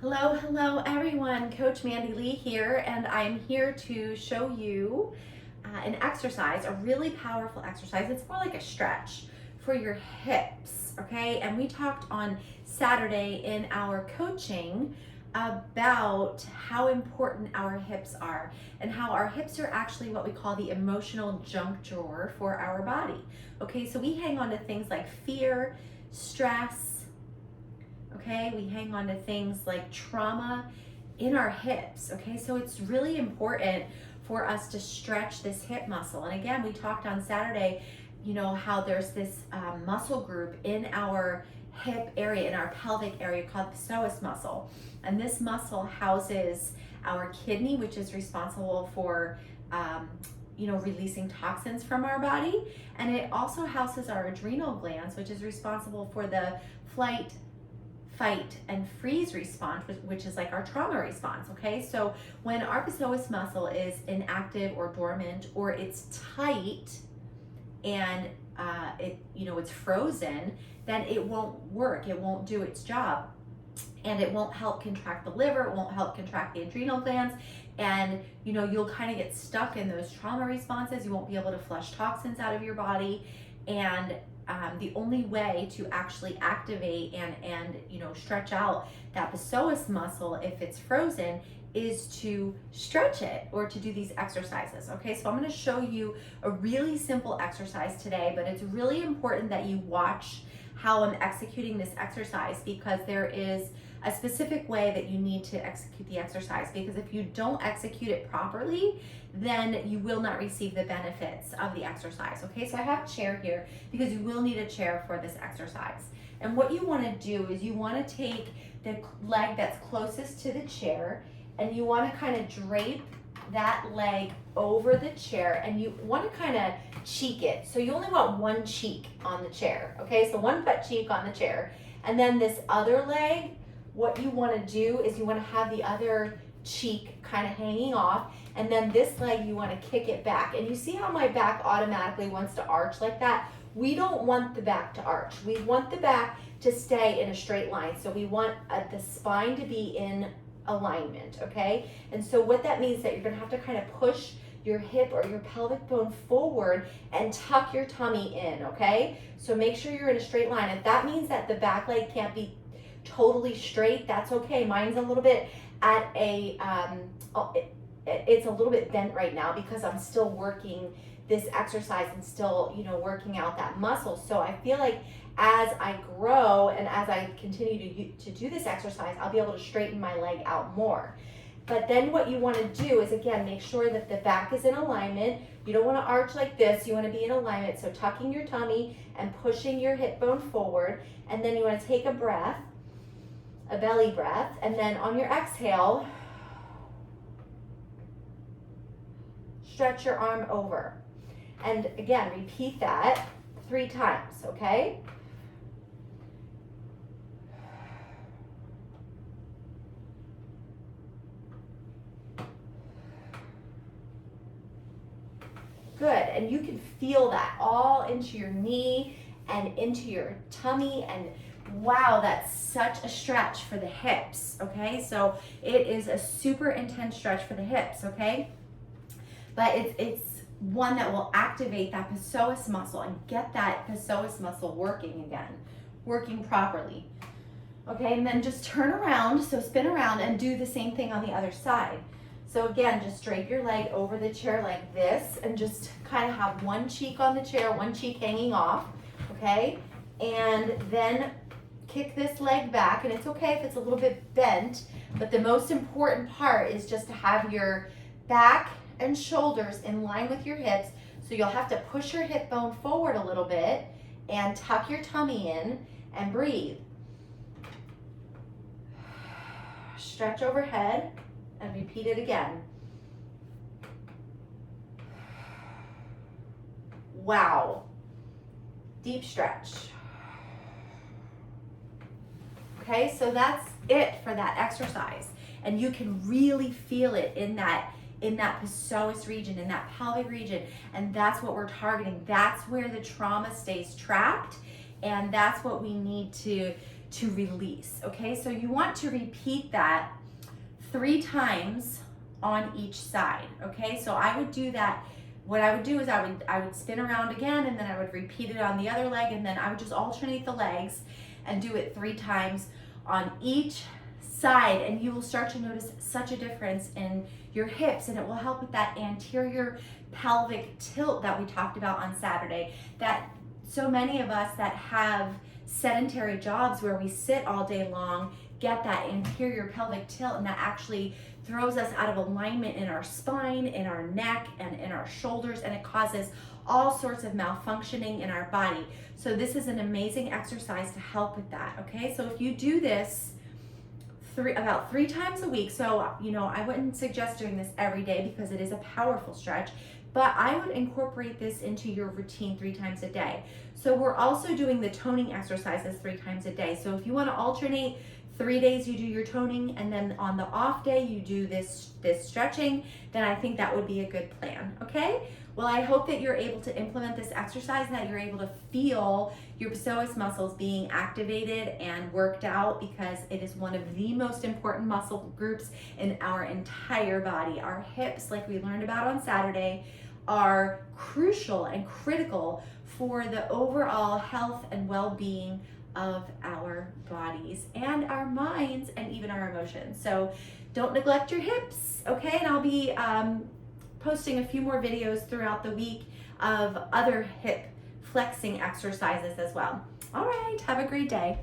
Hello everyone. Coach Mandy Lee here, and I'm here to show you an exercise, a really powerful exercise. It's more like a stretch for your hips, okay? And we talked on Saturday in our coaching about how important our hips are and how our hips are actually what we call the emotional junk drawer for our body. Okay, so we hang on to things like fear, stress, okay? We hang on to things like trauma in our hips, okay? So it's really important for us to stretch this hip muscle. And again, we talked on Saturday, how there's this muscle group in our hip area, in our pelvic area called the psoas muscle. And this muscle houses our kidney, which is responsible for releasing toxins from our body. And it also houses our adrenal glands, which is responsible for the flight, fight, and freeze response, which is like our trauma response, okay? So when our psoas muscle is inactive or dormant, or it's tight and it's frozen, then it won't work, it won't do its job. And it won't help contract the liver, it won't help contract the adrenal glands, and you'll kind of get stuck in those trauma responses. You won't be able to flush toxins out of your body, and the only way to actually activate and stretch out that psoas muscle if it's frozen is to stretch it or to do these exercises. Okay, so I'm going to show you a really simple exercise today, but it's really important that you watch how I'm executing this exercise, because there is a specific way that you need to execute the exercise, because if you don't execute it properly, then you will not receive the benefits of the exercise. Okay, so I have a chair here because you will need a chair for this exercise. And what you want to do is you want to take the leg that's closest to the chair, and you want to kind of drape that leg over the chair, and you want to kind of cheek it. So you only want one cheek on the chair, okay? So one butt cheek on the chair. And then this other leg, what you want to do is you want to have the other cheek kind of hanging off, and then this leg you want to kick it back. And you see how my back automatically wants to arch like that? We don't want the back to arch. We want the back to stay in a straight line. So we want the spine to be in alignment, okay? And so what that means is that you're gonna have to kind of push your hip or your pelvic bone forward and tuck your tummy in, okay? So make sure you're in a straight line. If that means that the back leg can't be totally straight, that's okay. Mine's a little bit at it's a little bit bent right now because I'm still working this exercise and still, working out that muscle. So I feel like as I grow and as I continue to do this exercise, I'll be able to straighten my leg out more. But then what you want to do is, again, make sure that the back is in alignment. You don't want to arch like this. You want to be in alignment. So tucking your tummy and pushing your hip bone forward. And then you want to take a breath, a belly breath. And then on your exhale, stretch your arm over. And again, repeat that 3 times, okay? Good, and you can feel that all into your knee and into your tummy, and wow, that's such a stretch for the hips, okay? So it is a super intense stretch for the hips, okay? But it's one that will activate that psoas muscle and get that psoas muscle working again, working properly. Okay, and then just turn around, so spin around and do the same thing on the other side. So again, just drape your leg over the chair like this and just kind of have one cheek on the chair, one cheek hanging off, okay? And then kick this leg back, and it's okay if it's a little bit bent, but the most important part is just to have your back and shoulders in line with your hips. So you'll have to push your hip bone forward a little bit and tuck your tummy in and breathe. Stretch overhead and repeat it again. Wow. Deep stretch. Okay, so that's it for that exercise. And you can really feel it in that psoas region, in that pelvic region, and that's what we're targeting. That's where the trauma stays trapped, and that's what we need to to release, okay? So you want to repeat that 3 times on each side, okay? So I would do that. What I would do is I would spin around again, and then I would repeat it on the other leg, and then I would just alternate the legs and do it 3 times on each side, and you will start to notice such a difference in your hips, and it will help with that anterior pelvic tilt that we talked about on Saturday. That so many of us that have sedentary jobs where we sit all day long get that anterior pelvic tilt, and that actually throws us out of alignment in our spine, in our neck, and in our shoulders, and it causes all sorts of malfunctioning in our body. So this is an amazing exercise to help with that, okay? So if you do this about 3 times a week, so I wouldn't suggest doing this every day because it is a powerful stretch, but I would incorporate this into your routine 3 times a day. So we're also doing the toning exercises 3 times a day. So if you want to alternate 3 days you do your toning, and then on the off day you do this stretching, then I think that would be a good plan, okay? Well, I hope that you're able to implement this exercise and that you're able to feel your psoas muscles being activated and worked out, because it is one of the most important muscle groups in our entire body. Our hips, like we learned about on Saturday, are crucial and critical for the overall health and well-being of our bodies and our minds and even our emotions. So don't neglect your hips, okay? And I'll be posting a few more videos throughout the week of other hip flexing exercises as well. All right, have a great day.